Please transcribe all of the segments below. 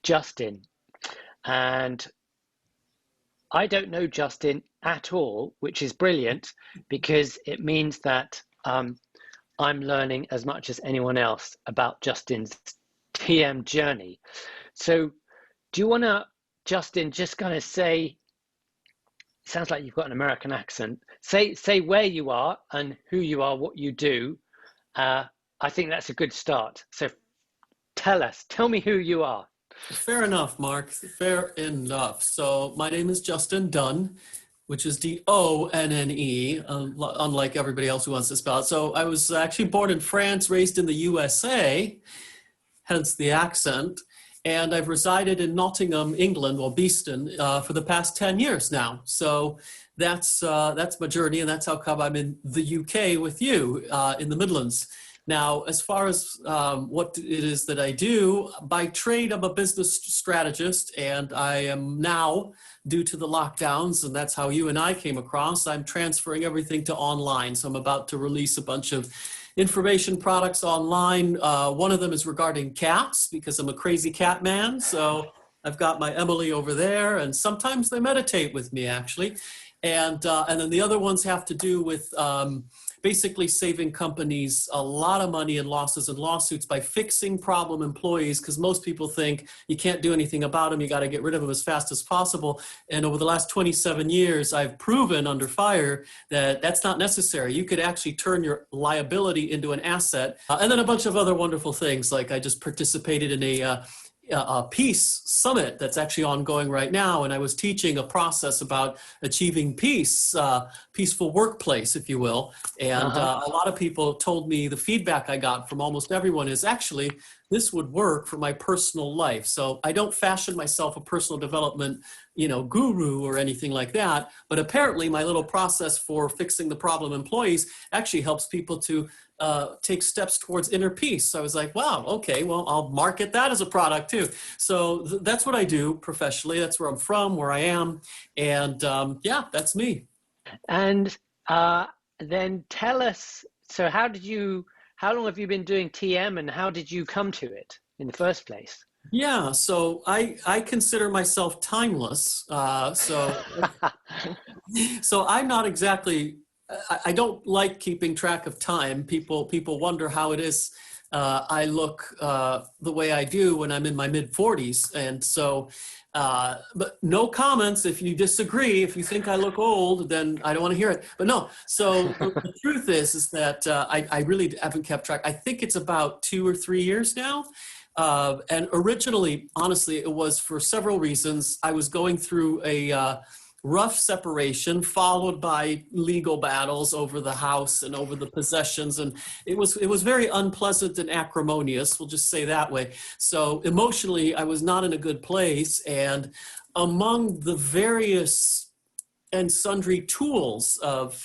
Justin, and I don't know Justin at all, which is brilliant because it means that I'm learning as much as anyone else about Justin's TM journey. So, do you want to, Justin, just kind of say, sounds like you've got an American accent, say where you are and who you are, what you do. I think that's a good start. So tell me who you are. Fair enough, Mark. Fair enough. So my name is Justin Dunn, which is Donne, unlike everybody else who wants to spell it. So I was actually born in France, raised in the USA, hence the accent. And I've resided in Nottingham, England, or Beeston, for the past 10 years now. So that's my journey, and that's how come I'm in the UK with you in the Midlands. Now, as far as what it is that I do, by trade, I'm a business strategist, and I am now, due to the lockdowns, and that's how you and I came across, I'm transferring everything to online. So I'm about to release a bunch of information products online. One of them is regarding cats, because I'm a crazy cat man. So I've got my Emily over there, and sometimes they meditate with me, actually. And then the other ones have to do with basically saving companies a lot of money in losses and lawsuits by fixing problem employees, because most people think you can't do anything about them, you got to get rid of them as fast as possible. And over the last 27 years, I've proven under fire that that's not necessary. You could actually turn your liability into an asset. And then a bunch of other wonderful things, like I just participated in a peace summit that's actually ongoing right now, and I was teaching a process about achieving peace, peaceful workplace, if you will. And a lot of people told me the feedback I got from almost everyone is actually this would work for my personal life. So I don't fashion myself a personal development, guru or anything like that. But apparently my little process for fixing the problem employees actually helps people to take steps towards inner peace. So I was like, wow, okay, well, I'll market that as a product too. So that's what I do professionally. That's where I'm from, where I am. And yeah, that's me. And then tell us, so how long have you been doing TM, and how did you come to it in the first place? Yeah, so I consider myself timeless. So I'm not exactly, I don't like keeping track of time. People wonder how it is I look the way I do when I'm in my mid 40s. And so, but no comments. If you disagree, if you think I look old, then I don't want to hear it. But no, so the truth is that I really haven't kept track. I think it's about 2 or 3 years now. And originally, honestly, it was for several reasons. I was going through a rough separation followed by legal battles over the house and over the possessions. And it was very unpleasant and acrimonious, we'll just say that way. So emotionally, I was not in a good place. And among the various and sundry tools of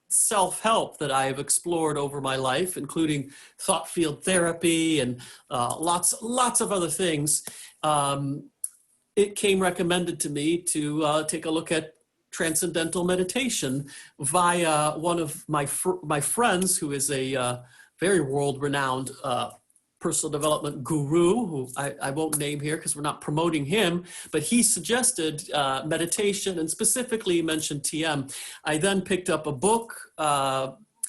self-help that I have explored over my life, including thought field therapy and lots of other things, it came recommended to me to take a look at transcendental meditation via one of my friends, who is a very world-renowned personal development guru, who I won't name here because we're not promoting him, but he suggested meditation and specifically mentioned TM. I then picked up a book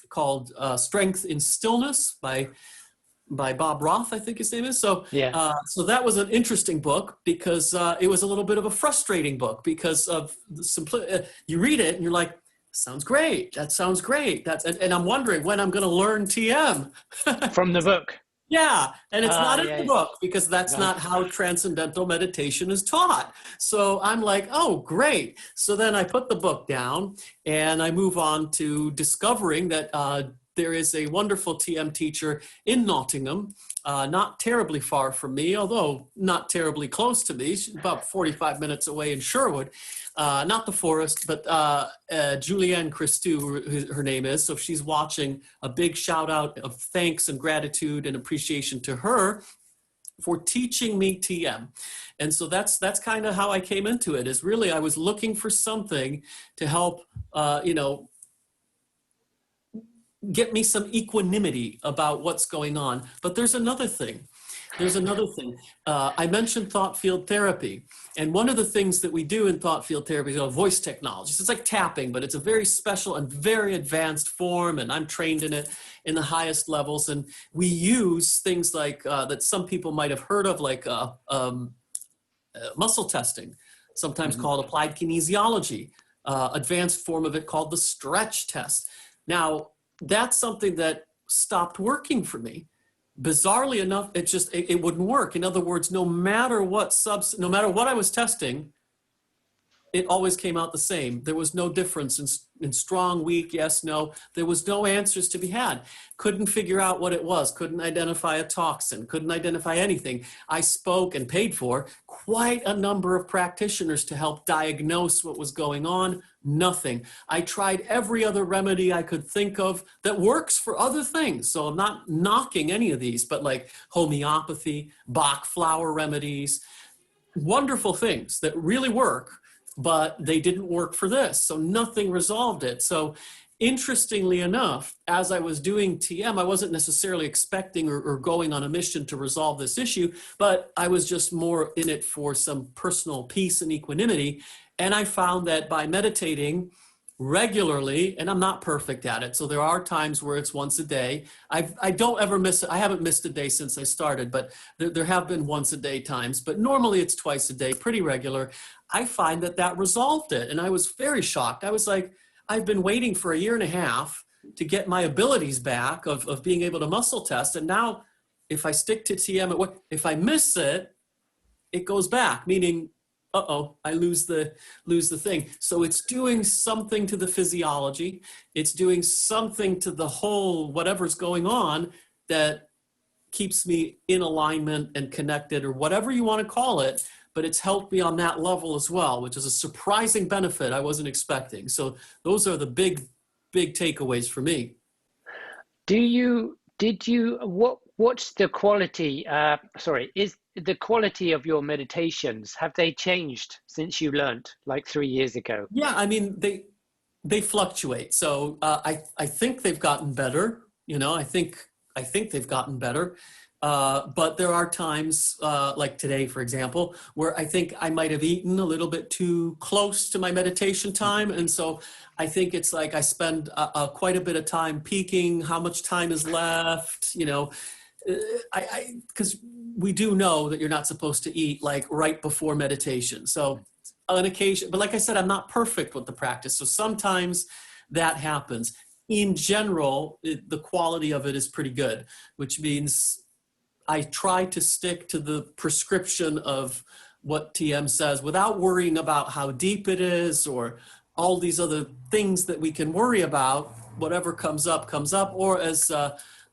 called Strength in Stillness by Bob Roth, I think his name is. So, Yeah. So that was an interesting book because it was a little bit of a frustrating book because of the simplicity. You read it and you're like, sounds great. That sounds great. And I'm wondering when I'm going to learn TM. From the book. Yeah, and it's not in Yeah. the book because that's not how transcendental meditation is taught. So I'm like, oh, great. So then I put the book down and I move on to discovering that there is a wonderful TM teacher in Nottingham, not terribly far from me, although not terribly close to me. She's about 45 minutes away in Sherwood. Not the forest, but Julianne Christou, her name is. So if she's watching, a big shout out of thanks and gratitude and appreciation to her for teaching me TM. And so that's kind of how I came into it, is really I was looking for something to help, get me some equanimity about what's going on. But there's another thing. There's another thing. I mentioned thought field therapy. And one of the things that we do in thought field therapy is voice technologies. It's like tapping, but it's a very special and very advanced form. And I'm trained in it in the highest levels. And we use things like that some people might have heard of, like muscle testing, sometimes called applied kinesiology, advanced form of it called the stretch test. Now, that's something that stopped working for me. Bizarrely enough, it wouldn't work. In other words, no matter what I was testing, it always came out the same. There was no difference in strong, weak, yes, no. There was no answers to be had. Couldn't figure out what it was. Couldn't identify a toxin. Couldn't identify anything. I spoke and paid for quite a number of practitioners to help diagnose what was going on. Nothing. I tried every other remedy I could think of that works for other things. So I'm not knocking any of these, but like homeopathy, Bach flower remedies, wonderful things that really work, but they didn't work for this. So nothing resolved it. So interestingly enough, as I was doing TM, I wasn't necessarily expecting or going on a mission to resolve this issue, but I was just more in it for some personal peace and equanimity. And I found that by meditating regularly, and I'm not perfect at it, so there are times where it's once a day. I don't ever miss it. I haven't missed a day since I started, but there have been once a day times, but normally it's twice a day, pretty regular. I find that resolved it. And I was very shocked. I was like, I've been waiting for 1.5 years to get my abilities back of being able to muscle test. And now if I stick to TM, if I miss it, it goes back, meaning, I lose the thing. So it's doing something to the physiology. It's doing something to the whole, whatever's going on, that keeps me in alignment and connected, or whatever you want to call it. But it's helped me on that level as well, which is a surprising benefit I wasn't expecting. So those are the big takeaways for me. What's the quality, is the quality of your meditations, have they changed since you learned like 3 years ago? Yeah, I mean, they fluctuate. So I think they've gotten better. I think they've gotten better. But there are times, like today, for example, where I think I might have eaten a little bit too close to my meditation time. And so I think it's like I spend quite a bit of time peeking how much time is left, because we do know that you're not supposed to eat like right before meditation. So on occasion, but like I said, I'm not perfect with the practice. So sometimes that happens. In general, the quality of it is pretty good, which means I try to stick to the prescription of what TM says without worrying about how deep it is or all these other things that we can worry about. Whatever comes up, or as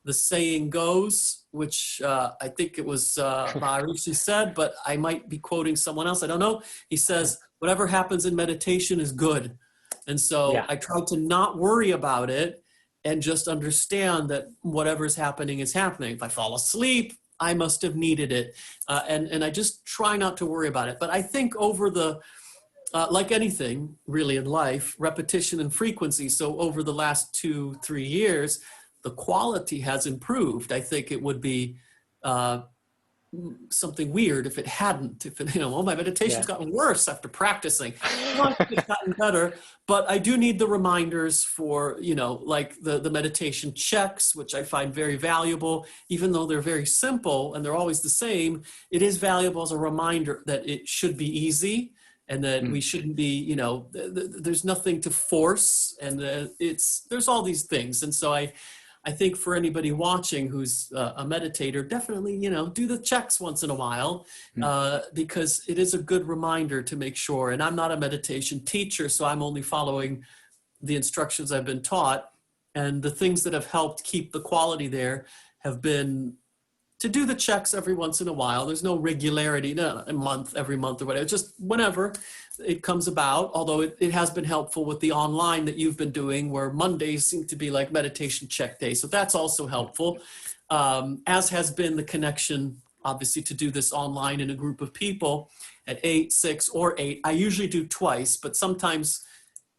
the saying goes, which I think it was Maharishi said, but I might be quoting someone else, I don't know. He says, whatever happens in meditation is good. And so I try to not worry about it and just understand that whatever's happening is happening. If I fall asleep, I must have needed it. And I just try not to worry about it. But I think over the, like anything really in life, repetition and frequency. So over the last 2-3 years, the quality has improved. I think it would be something weird if it hadn't, my meditation's gotten worse after practicing. Well, it's gotten better, but I do need the reminders for, like the meditation checks, which I find very valuable. Even though they're very simple and they're always the same, it is valuable as a reminder that it should be easy and that we shouldn't be, there's nothing to force, and there's all these things. And so I think for anybody watching who's a meditator, definitely, do the checks once in a while, because it is a good reminder to make sure. And I'm not a meditation teacher, so I'm only following the instructions I've been taught. And the things that have helped keep the quality there have been to do the checks every once in a while. There's no regularity, every month or whatever, just whenever it comes about. Although it has been helpful with the online that you've been doing, where Mondays seem to be like meditation check day. So that's also helpful, as has been the connection, obviously, to do this online in a group of people at 8, 6, or 8. I usually do twice, but sometimes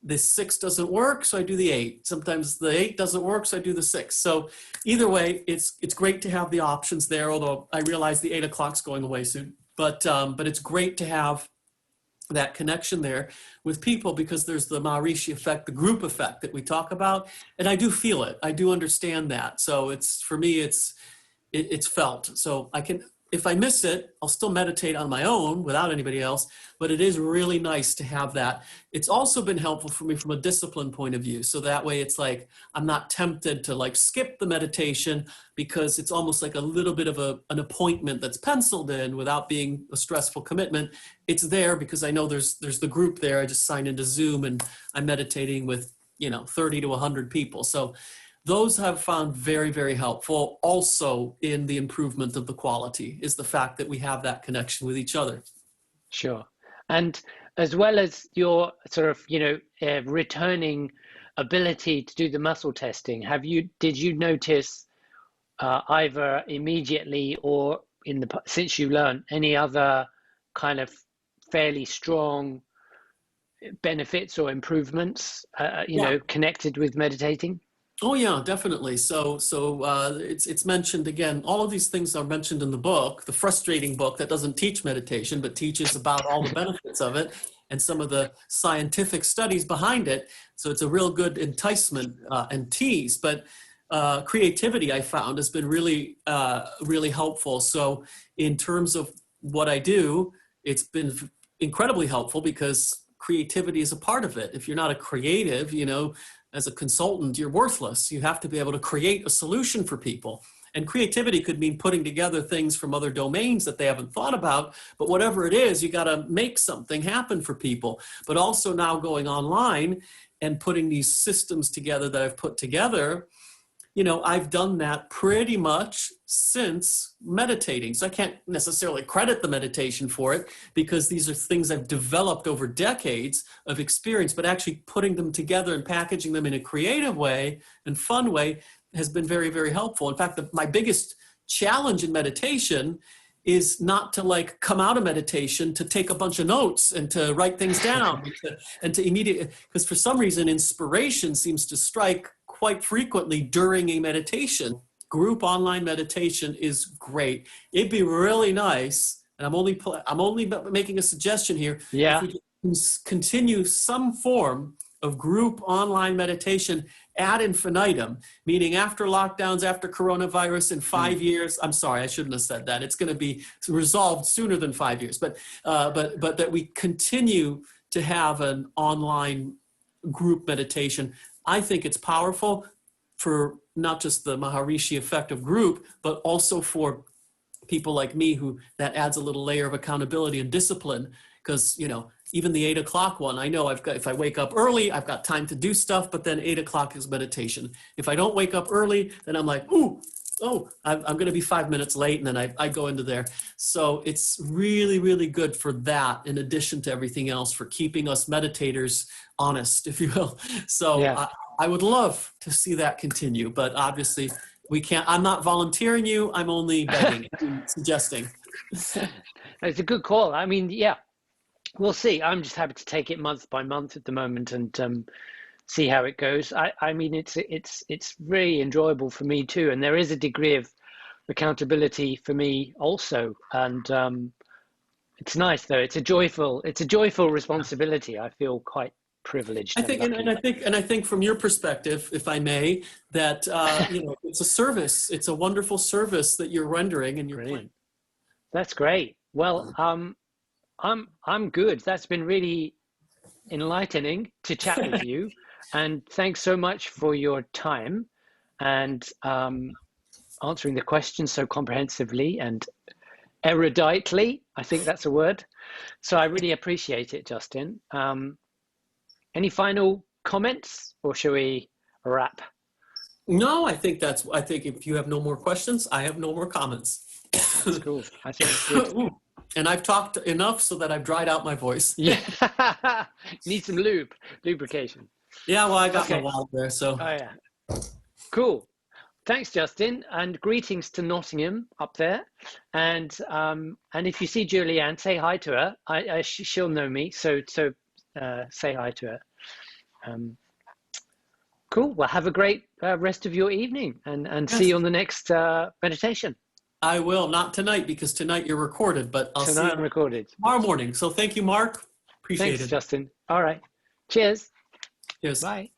the 6 doesn't work, so I do the 8. Sometimes the 8 doesn't work, so I do the 6. So either way, it's great to have the options there, although I realize the 8 o'clock's going away soon. But it's great to have that connection there with people, because there's the Maharishi effect, the group effect that we talk about. And I do feel it. I do understand that. So it's, for me, it's felt. So I can, if I miss it, I'll still meditate on my own without anybody else, but it is really nice to have that. It's also been helpful for me from a discipline point of view. So that way it's like, I'm not tempted to like skip the meditation, because it's almost like a little bit of an appointment that's penciled in without being a stressful commitment. It's there because I know there's the group there. I just sign into Zoom and I'm meditating with, 30 to 100 people. So those have found very, very helpful. Also in the improvement of the quality is the fact that we have that connection with each other. Sure. And as well as your sort of, returning ability to do the muscle testing, did you notice either immediately or since you learned, any other kind of fairly strong benefits or improvements, connected with meditating? Oh yeah, definitely. So it's mentioned again. All of these things are mentioned in the book, the frustrating book that doesn't teach meditation, but teaches about all the benefits of it and some of the scientific studies behind it. So it's a real good enticement and tease. But creativity, I found, has been really, really helpful. So in terms of what I do, it's been incredibly helpful because creativity is a part of it. If you're not a creative, as a consultant, you're worthless. You have to be able to create a solution for people. And creativity could mean putting together things from other domains that they haven't thought about. But whatever it is, you got to make something happen for people. But also now going online and putting these systems together that I've put together, I've done that pretty much since meditating. So I can't necessarily credit the meditation for it, because these are things I've developed over decades of experience, but actually putting them together and packaging them in a creative way and fun way has been very, very helpful. In fact, my biggest challenge in meditation is not to like come out of meditation to take a bunch of notes and to write things down and to immediately, because for some reason inspiration seems to strike quite frequently during a meditation. Group online meditation is great. It'd be really nice, and I'm only making a suggestion here. Yeah. If we continue some form of group online meditation ad infinitum, meaning after lockdowns, after coronavirus in 5 years. I'm sorry, I shouldn't have said that. It's going to be resolved sooner than 5 years, but that we continue to have an online group meditation. I think it's powerful for not just the Maharishi effect of group, but also for people like me who that adds a little layer of accountability and discipline. Because, even the 8 o'clock one, I know if I wake up early, I've got time to do stuff, but then 8 o'clock is meditation. If I don't wake up early, then I'm like, I'm going to be 5 minutes late, and then I go into there. So it's really, really good for that, in addition to everything else, for keeping us meditators honest, if you will. So Yeah. I would love to see that continue, but obviously we can't. I'm not volunteering you. I'm only begging, suggesting. It's a good call. I mean, yeah, we'll see. I'm just happy to take it month by month at the moment and see how it goes. I mean, it's really enjoyable for me too, and there is a degree of accountability for me also. And it's nice though. It's a joyful responsibility. I feel quite privileged. I think, and I think from your perspective, if I may, that it's a service. It's a wonderful service that you're rendering, and you're playing. That's great. Well, I'm good. That's been really enlightening to chat with you, and thanks so much for your time and answering the questions so comprehensively and eruditely. I think that's a word. So I really appreciate it, Justin. Any final comments, or shall we wrap? No, I think if you have no more questions, I have no more comments. That's cool. I think that's good. And I've talked enough so that I've dried out my voice. Yeah. Need some lubrication. Yeah, well, I got my wallet there, so. Oh yeah. Cool. Thanks, Justin, and greetings to Nottingham up there. And if you see Julianne, say hi to her. She'll know me, so say hi to her. Um, cool. Well, have a great rest of your evening, and see Yes, you on the next meditation. I will. Not tonight because tonight you're recorded, but I'll see Tonight I'm you recorded. tomorrow morning. So thank you, Mark. Appreciate Thanks, it. Justin. All right. Cheers. Cheers. Bye.